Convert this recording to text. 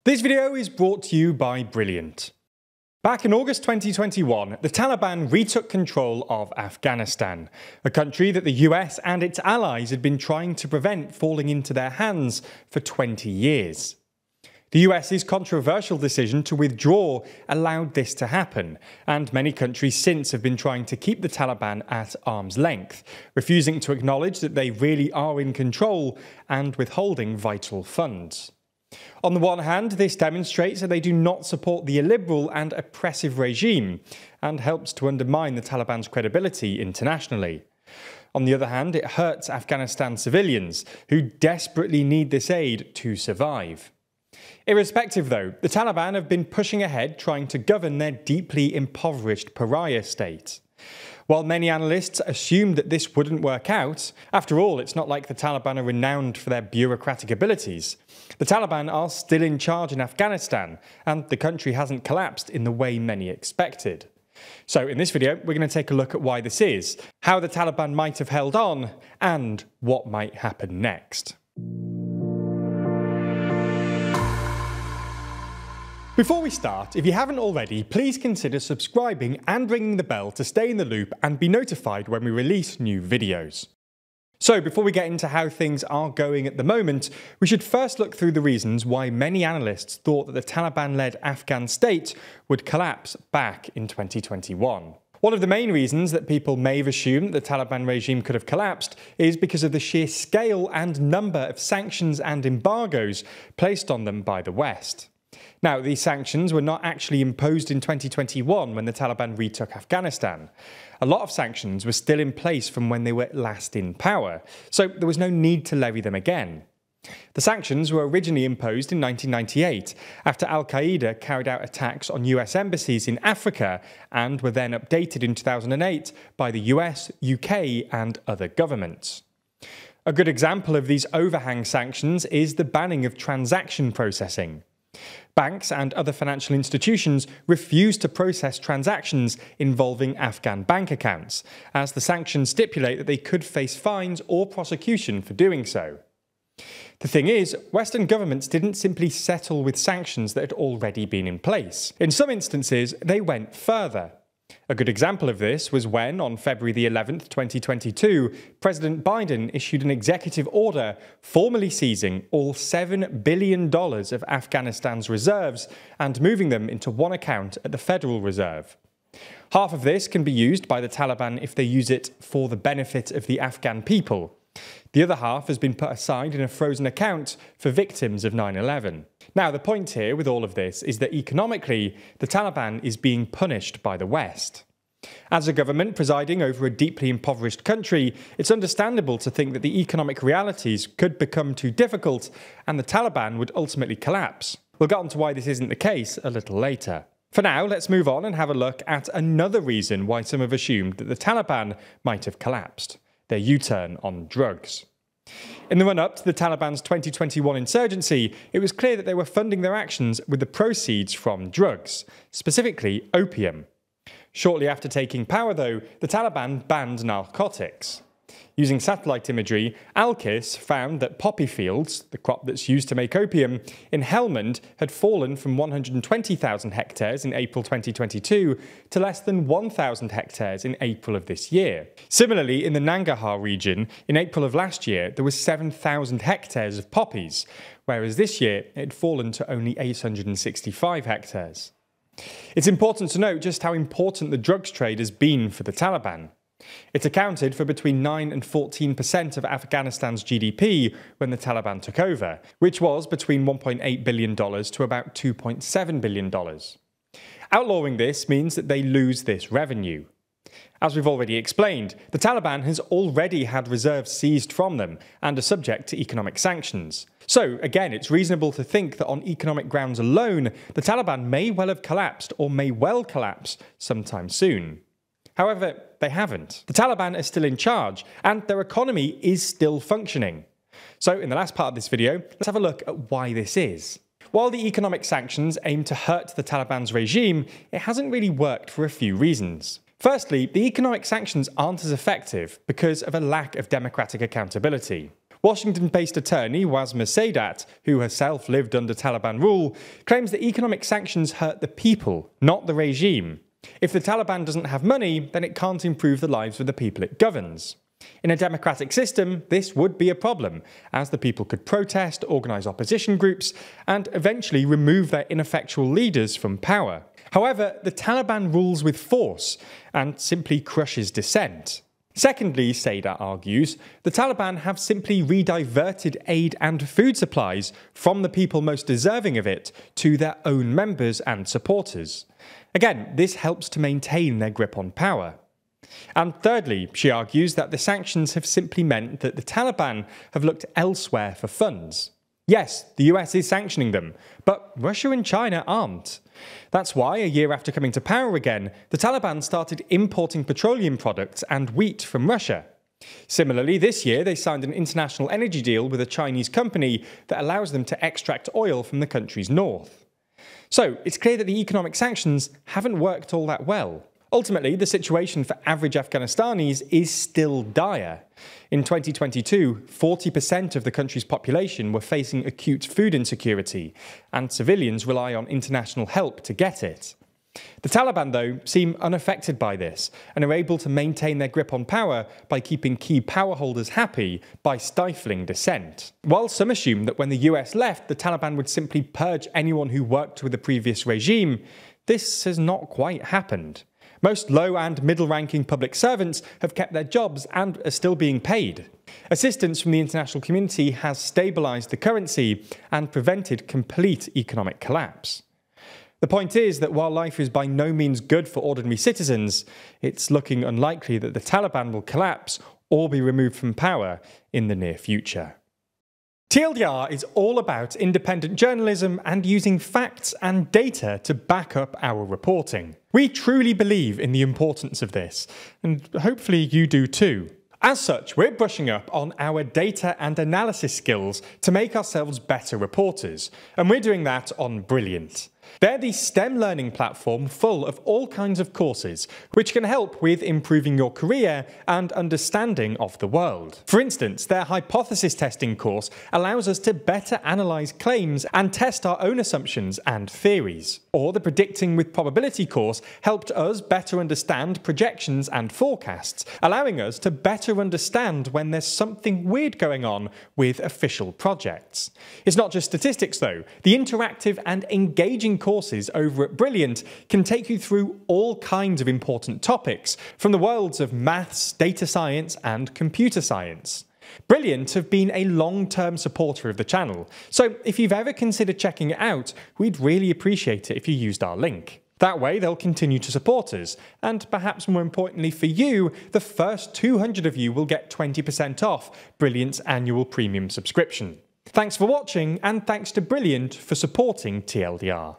This video is brought to you by Brilliant. Back in August 2021, the Taliban retook control of Afghanistan, a country that the US and its allies had been trying to prevent falling into their hands for 20 years. The US's controversial decision to withdraw allowed this to happen, and many countries since have been trying to keep the Taliban at arm's length, refusing to acknowledge that they really are in control and withholding vital funds. On the one hand, this demonstrates that they do not support the illiberal and oppressive regime, and helps to undermine the Taliban's credibility internationally. On the other hand, it hurts Afghanistan civilians, who desperately need this aid to survive. Irrespective though, the Taliban have been pushing ahead trying to govern their deeply impoverished pariah state. While many analysts assumed that this wouldn't work out, after all, it's not like the Taliban are renowned for their bureaucratic abilities. The Taliban are still in charge in Afghanistan, and the country hasn't collapsed in the way many expected. So in this video, we're going to take a look at why this is, how the Taliban might have held on, and what might happen next. Before we start, if you haven't already, please consider subscribing and ringing the bell to stay in the loop and be notified when we release new videos. So before we get into how things are going at the moment, we should first look through the reasons why many analysts thought that the Taliban-led Afghan state would collapse back in 2021. One of the main reasons that people may have assumed that the Taliban regime could have collapsed is because of the sheer scale and number of sanctions and embargoes placed on them by the West. Now, these sanctions were not actually imposed in 2021 when the Taliban retook Afghanistan. A lot of sanctions were still in place from when they were last in power, so there was no need to levy them again. The sanctions were originally imposed in 1998 after Al-Qaeda carried out attacks on US embassies in Africa and were then updated in 2008 by the US, UK and other governments. A good example of these overhang sanctions is the banning of transaction processing. Banks and other financial institutions refuse to process transactions involving Afghan bank accounts, as the sanctions stipulate that they could face fines or prosecution for doing so. The thing is, Western governments didn't simply settle with sanctions that had already been in place. In some instances, they went further. A good example of this was when, on February the 11th, 2022, President Biden issued an executive order formally seizing all $7 billion of Afghanistan's reserves and moving them into one account at the Federal Reserve. Half of this can be used by the Taliban if they use it for the benefit of the Afghan people. The other half has been put aside in a frozen account for victims of 9/11. Now, the point here with all of this is that economically, the Taliban is being punished by the West. As a government presiding over a deeply impoverished country, it's understandable to think that the economic realities could become too difficult and the Taliban would ultimately collapse. We'll get on to why this isn't the case a little later. For now, let's move on and have a look at another reason why some have assumed that the Taliban might have collapsed: their U-turn on drugs. In the run-up to the Taliban's 2021 insurgency, it was clear that they were funding their actions with the proceeds from drugs, specifically opium. Shortly after taking power, though, the Taliban banned narcotics. Using satellite imagery, Al-Qis found that poppy fields, the crop that's used to make opium, in Helmand had fallen from 120,000 hectares in April 2022 to less than 1,000 hectares in April of this year. Similarly, in the Nangarhar region, in April of last year, there was 7,000 hectares of poppies, whereas this year it had fallen to only 865 hectares. It's important to note just how important the drugs trade has been for the Taliban. It accounted for between 9 and 14% of Afghanistan's GDP when the Taliban took over, which was between $1.8 billion to about $2.7 billion. Outlawing this means that they lose this revenue. As we've already explained, the Taliban has already had reserves seized from them and are subject to economic sanctions. So, again, it's reasonable to think that on economic grounds alone, the Taliban may well have collapsed or may well collapse sometime soon. However, they haven't. The Taliban are still in charge, and their economy is still functioning. So in the last part of this video, let's have a look at why this is. While the economic sanctions aim to hurt the Taliban's regime, it hasn't really worked for a few reasons. Firstly, the economic sanctions aren't as effective because of a lack of democratic accountability. Washington-based attorney Wasma Sadat, who herself lived under Taliban rule, claims that economic sanctions hurt the people, not the regime. If the Taliban doesn't have money, then it can't improve the lives of the people it governs. In a democratic system, this would be a problem, as the people could protest, organise opposition groups, and eventually remove their ineffectual leaders from power. However, the Taliban rules with force and simply crushes dissent. Secondly, Sadat argues, the Taliban have simply rediverted aid and food supplies from the people most deserving of it to their own members and supporters. Again, this helps to maintain their grip on power. And thirdly, she argues that the sanctions have simply meant that the Taliban have looked elsewhere for funds. Yes, the US is sanctioning them, but Russia and China aren't. That's why, a year after coming to power again, the Taliban started importing petroleum products and wheat from Russia. Similarly, this year they signed an international energy deal with a Chinese company that allows them to extract oil from the country's north. So, it's clear that the economic sanctions haven't worked all that well. Ultimately, the situation for average Afghanistanis is still dire. In 2022, 40% of the country's population were facing acute food insecurity, and civilians rely on international help to get it. The Taliban, though, seem unaffected by this and are able to maintain their grip on power by keeping key power holders happy by stifling dissent. While some assume that when the US left, the Taliban would simply purge anyone who worked with the previous regime, this has not quite happened. Most low and middle-ranking public servants have kept their jobs and are still being paid. Assistance from the international community has stabilised the currency and prevented complete economic collapse. The point is that while life is by no means good for ordinary citizens, it's looking unlikely that the Taliban will collapse or be removed from power in the near future. TLDR is all about independent journalism and using facts and data to back up our reporting. We truly believe in the importance of this, and hopefully you do too. As such, we're brushing up on our data and analysis skills to make ourselves better reporters, and we're doing that on Brilliant. They're the STEM learning platform full of all kinds of courses, which can help with improving your career and understanding of the world. For instance, their hypothesis testing course allows us to better analyse claims and test our own assumptions and theories. Or the predicting with probability course helped us better understand projections and forecasts, allowing us to better understand when there's something weird going on with official projects. It's not just statistics though. The interactive and engaging courses over at Brilliant can take you through all kinds of important topics from the worlds of maths, data science and computer science. Brilliant have been a long-term supporter of the channel, so if you've ever considered checking it out, we'd really appreciate it if you used our link. That way they'll continue to support us, and perhaps more importantly for you, the first 200 of you will get 20% off Brilliant's annual premium subscription. Thanks for watching, and thanks to Brilliant for supporting TLDR.